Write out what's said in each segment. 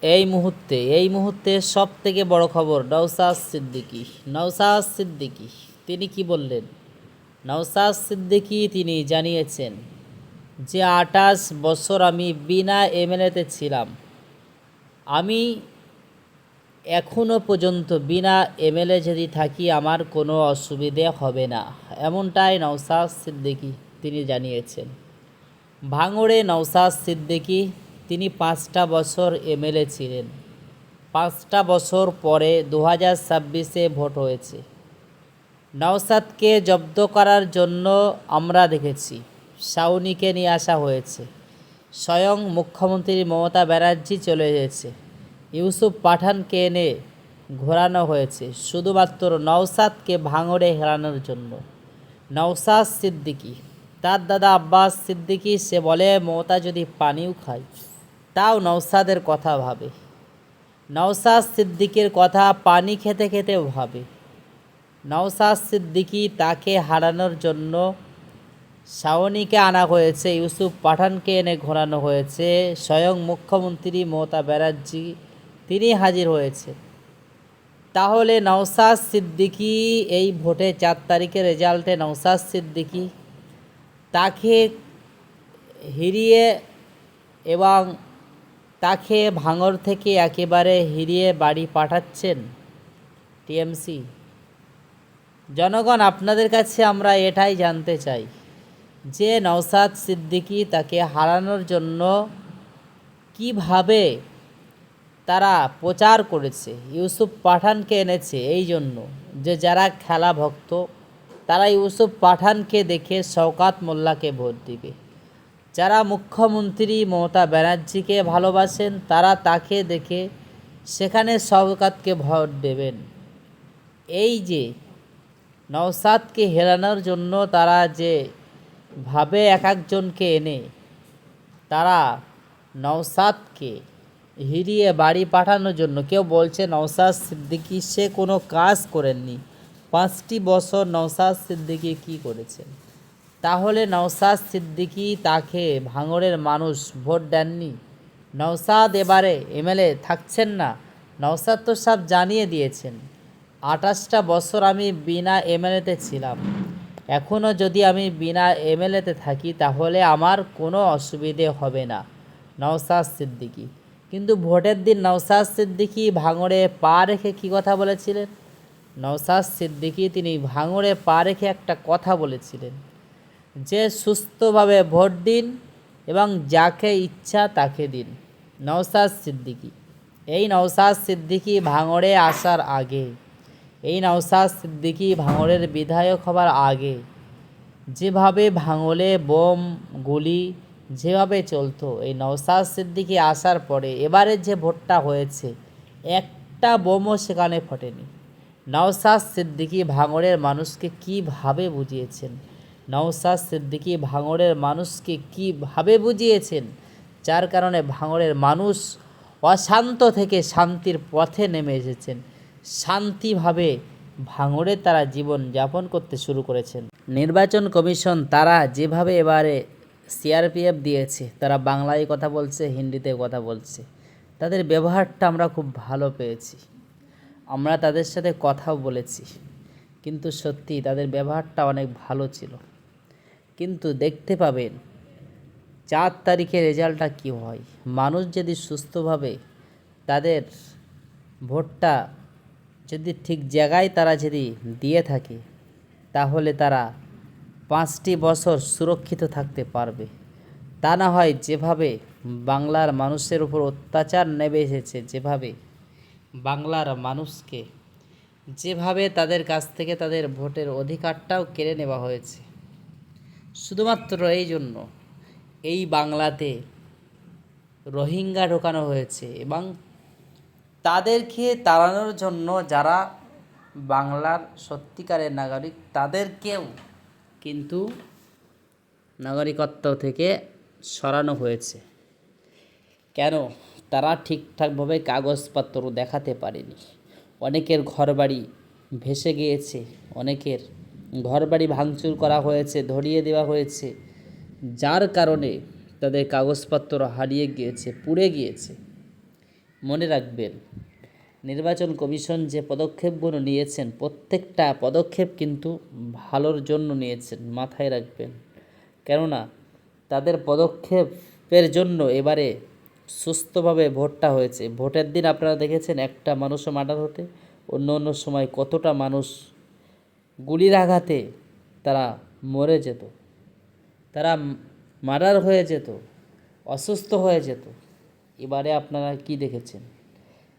এই মুহূর্তে সব থেকে বড় খবর, নওশাদ সিদ্দিকী তিনি কি বললেন? নওশাদ সিদ্দিকী তিনি জানিয়েছেন যে ২৮ বছর আমি বিনা এমএলএতে ছিলাম, আমি এখনও পর্যন্ত বিনা এমএলএ যদি থাকি আমার কোনো অসুবিধে হবে না, এমনটাই নওশাদ সিদ্দিকী তিনি জানিয়েছেন। ভাঙড়ে নওশাদ সিদ্দিকী তিনি ৫টা বছর এমএলএ ছিলেন। ৫টা বছর পরে ২০২৬-এ ভোট হয়েছে। নওশাদকে জব্দ করার জন্য আমরা দেখেছি শাওনিকে নিয়ে আসা হয়েছে, স্বয়ং মুখ্যমন্ত্রী মমতা ব্যানার্জি চলে এসেছে, ইউসুফ পাঠানকে এনে ঘোরানো হয়েছে শুধুমাত্র নওশাদকে ভাঙড়ে হেরানোর জন্য। নওশাদ সিদ্দিকী তার দাদা আব্বাস সিদ্দিকী সে বলে মমতা যদি পানিও খায় তাও নওশাদের কথা ভাবে। নওশাদ সিদ্দিকীর কথা পানি খেতে খেতেও ভাবে। নওশাদ সিদ্দিকী তাকে হারানোর জন্য শাওনিকে আনা হয়েছে, ইউসুফ পাঠানকে এনে ঘোরানো হয়েছে, স্বয়ং মুখ্যমন্ত্রী মমতা ব্যানার্জি তিনি হাজির হয়েছে। তাহলে নওশাদ সিদ্দিকী এই ভোটে ৪ তারিখের রেজাল্টে নওশাদ সিদ্দিকী তাকে হিরিয়ে এবং তাকে ভাঙড় থেকে একেবারে হিরিয়ে বাড়ি পাঠাচ্ছেন টিএমসি। জনগণ, আপনাদের কাছে আমরা এটাই জানতে চাই যে নওশাদ সিদ্দিকী তাকে হারানোর জন্য কিভাবে তারা প্রচার করেছে, ইউসুফ পাঠানকে এনেছে এই জন্য যে যারা খেলা ভক্ত তারা ইউসুফ পাঠানকে দেখে শওকত মোল্লাকে ভোট দিবে, যারা মুখ্যমন্ত্রী মমতা ব্যানার্জিকে ভালোবাসেন তারা তাকে দেখে সেখানে শওকতকে ভোট দেবেন। এই যে নওশাদকে হেরানোর জন্য তারা যে ভাবে এক একজনকে এনে তারা নওশাদকে হিরিয়ে বাড়ি পাঠানোর জন্য, কেউ বলছে নওশাদ সিদ্দিকী সে কোনো কাজ করেননি। ৫টি বছর নওশাদ সিদ্দিকী কী করেছেন? তাহলে নওশাদ সিদ্দিকী তাকে ভাঙড়ের মানুষ ভোট দেননি। নওশাদ এবারে এমএলএ থাকছেন না। নওশাদ তো সব জানিয়ে দিয়েছেন ২৮টা বছর আমি বিনা এমএলএতে ছিলাম, এখনও যদি আমি বিনা এমএলএতে থাকি তাহলে আমার কোনো অসুবিধে হবে না, নওশাদ সিদ্দিকী। কিন্তু ভোটের দিন নওশাদ সিদ্দিকী ভাঙড়ে পা রেখে কী কথা বলেছিলেন? নওশাদ সিদ্দিকী তিনি ভাঙড়ে পা রেখে একটা কথা বলেছিলেন যে সুস্থভাবে ভোট দিন এবং যাকে ইচ্ছা তাকে দিন। নওশাদ সিদ্দিকী, এই নওশাদ সিদ্দিকী ভাঙড়ে আসার আগে, এই নওশাদ সিদ্দিকী ভাঙড়ের বিধায়ক হবার আগে যেভাবে ভাঙড়ে বোম গুলি যেভাবে চলতো, এই নওশাদ সিদ্দিকী আসার পরে এবারে যে ভোটটা হয়েছে একটা বোমও সেখানে ফোটেনি। নওশাদ সিদ্দিকী ভাঙড়ের মানুষকে কীভাবে বুঝিয়েছেন, নওশাদ সিদ্দিকী ভাঙড়ের মানুষকে কীভাবে বুঝিয়েছেন, যার কারণে ভাঙড়ের মানুষ অশান্ত থেকে শান্তির পথে নেমে এসেছেন, শান্তিভাবে ভাঙড়ে তারা জীবন যাপন করতে শুরু করেছেন। নির্বাচন কমিশন তারা যেভাবে এবারে সিআরপিএফ দিয়েছে, তারা বাংলায় কথা বলছে, হিন্দিতে কথা বলছে, তাদের ব্যবহারটা আমরা খুব ভালো পেয়েছি, আমরা তাদের সাথে কথাও বলেছি, কিন্তু সত্যি তাদের ব্যবহারটা অনেক ভালো ছিল। কিন্তু দেখতে পাবেন ৪ তারিখের রেজাল্টটা কী হয়। মানুষ যদি সুস্থভাবে তাদের ভোটটা যদি ঠিক জায়গায় তারা যদি দিয়ে থাকে তাহলে তারা ৫টি বছর সুরক্ষিত থাকতে পারবে। তা না হয় যেভাবে বাংলার মানুষের উপর অত্যাচার নেমে এসেছে, যেভাবে বাংলার মানুষকে যেভাবে তাদের কাছ থেকে তাদের ভোটের অধিকারটাও কেড়ে নেওয়া হয়েছে, শুধুমাত্র এই জন্য এই বাংলাতে রোহিঙ্গা ঢোকানো হয়েছে এবং তাদেরকে তাড়ানোর জন্য যারা বাংলার সত্যিকারের নাগরিক তাদেরকেও কিন্তু নাগরিকত্ব থেকে সরানো হয়েছে। কেন? তারা ঠিকঠাকভাবে কাগজপত্র দেখাতে পারেনি, অনেকের ঘরবাড়ি ভেসে গিয়েছে, অনেকের ঘরবাড়ি ভাঙচুর করা হয়েছে, ধরিয়ে দেওয়া হয়েছে, যার কারণে তাদের কাগজপত্র হারিয়ে গিয়েছে, পুড়ে গিয়েছে। মনে রাখবেন, নির্বাচন কমিশন যে পদক্ষেপগুলো নিয়েছেন প্রত্যেকটা পদক্ষেপ কিন্তু ভালোর জন্য নিয়েছেন, মাথায় রাখবেন। কেননা তাদের পদক্ষেপের জন্য এবারে সুস্থভাবে ভোটটা হয়েছে। ভোটের দিন আপনারা দেখেছেন একটা মানুষও মার্ডার হতে, অন্য অন্য সময় কতটা মানুষ গুলির আঘাতে তারা মরে যেত, তারা মার্ডার হয়ে যেত, অসুস্থ হয়ে যেত। এবারে আপনারা কি দেখেছেন?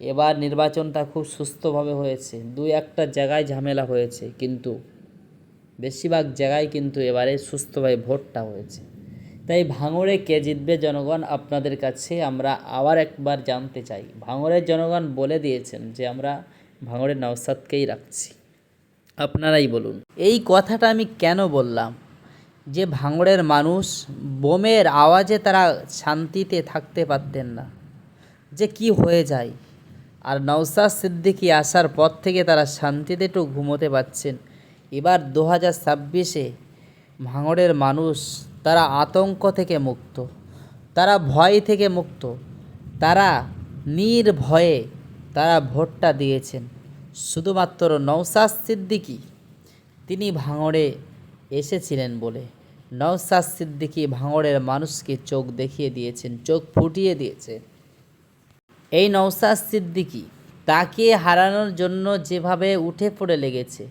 এবার নির্বাচনটা খুব সুস্থভাবে হয়েছে। দুই একটা জায়গায় ঝামেলা হয়েছে, কিন্তু বেশিরভাগ জায়গায় কিন্তু এবারে সুস্থভাবে ভোটটা হয়েছে। তাই ভাঙড়ে কে জিতবে জনগণ, আপনাদের কাছে আমরা আবার একবার জানতে চাই। ভাঙড়ের জনগণ বলে দিয়েছেন যে আমরা ভাঙড়ের নওশাদকেই রাখছি। আপনারাই বলুন। এই কথাটা আমি কেন বললাম? যে ভাঙড়ের মানুষ বোমের আওয়াজে তারা শান্তিতে থাকতে পারতেন না, যে কি হয়ে যায়। আর নওশাদ সিদ্দিকী আসার পর থেকে তারা শান্তিতে একটু ঘুমোতে পারছেন। এবার 2026-এ ভাঙড়ের মানুষ তারা আতঙ্ক থেকে মুক্ত, তারা ভয় থেকে মুক্ত, তারা নির্ভয়ে তারা ভোটটা দিয়েছেন শুধুমাত্র নওশাদ সিদ্দিকী তিনি ভাঙড়ে এসেছিলেন বলে। নওশাদ সিদ্দিকী ভাঙড়ের মানুষকে চোখ দেখিয়ে দিয়েছেন, চোখ ফুটিয়ে দিয়েছেন। এই নওশাদ সিদ্দিকী তাকে হারানোর জন্য যেভাবে উঠে পড়ে লেগেছে,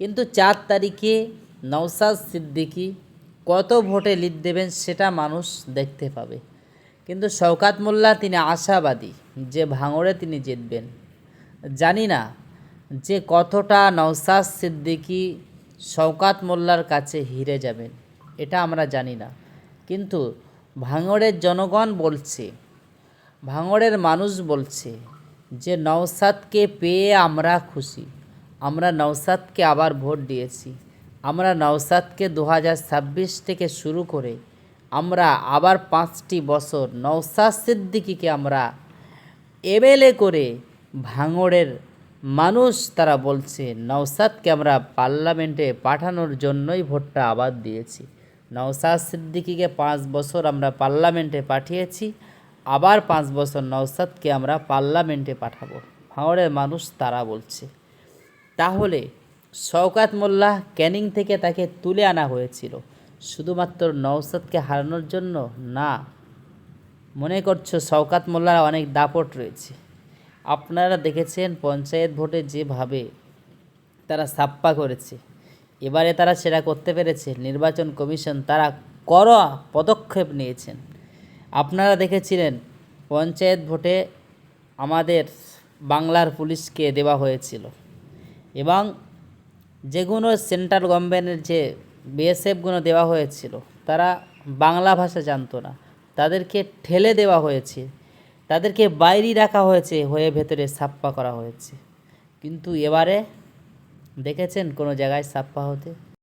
কিন্তু 4 তারিখে নওশাদ সিদ্দিকী কত ভোটে লিড দেবেন সেটা মানুষ দেখতে পাবে। কিন্তু শওকত মোল্লা তিনি আশাবাদী যে ভাঙড়ে তিনি জিতবেন। জানি না যে কতটা নওশাদ সিদ্দিকী শওকত মোল্লার কাছে হেরে যাবেন, এটা আমরা জানি না। কিন্তু ভাঙড়ের জনগণ বলছে, ভাঙড়ের মানুষ বলছে যে নওশাদকে পেয়ে আমরা খুশি, আমরা নওশাদকে আবার ভোট দিয়েছি, আমরা নওশাদকে 2026 থেকে শুরু করে আমরা আবার 5টি বছর নওশাদ সিদ্দিকীকে আমরা এমএলএ করে ভাঙড়ের মানুষ তারা বলছে নওশাদকে আমরা পার্লামেন্টে পাঠানোর জন্যই ভোটটা আবার দিয়েছি। নওশাদ সিদ্দিকীকে 5 বছর আমরা পার্লামেন্টে পাঠিয়েছি, আবার 5 বছর নওশাদকে আমরা পার্লামেন্টে পাঠাবো, ভাঙড়ের মানুষ তারা বলছে। তাহলে শওকত মোল্লা ক্যানিং থেকে তাকে তুলে আনা হয়েছিল শুধুমাত্র নওশাদকে হারানোর জন্য না? মনে করছো শওকত মোল্লার অনেক দাপট রয়েছে। আপনারা দেখেছেন পঞ্চায়েত ভোটে যেভাবে তারা ছাপ্পা করেছে, এবারে তারা সেটা করতে পেরেছে। নির্বাচন কমিশন তারা কড়া পদক্ষেপ নিয়েছেন। আপনারা দেখেছিলেন পঞ্চায়েত ভোটে আমাদের বাংলার পুলিশকে দেওয়া হয়েছিল, এবং যেগুলো সেন্ট্রাল গভর্নমেন্টের যে বিএসএফগুলো দেওয়া হয়েছিল তারা বাংলা ভাষা জানতো না, তাদেরকে ঠেলে দেওয়া হয়েছে, তাদেরকে বাইরে রাখা হয়েছে, হয়ে ভেতরে ছাপ্পা করা হয়েছে। কিন্তু এবারে দেখেছেন কোনো জায়গায় ছাপ্পা হতে?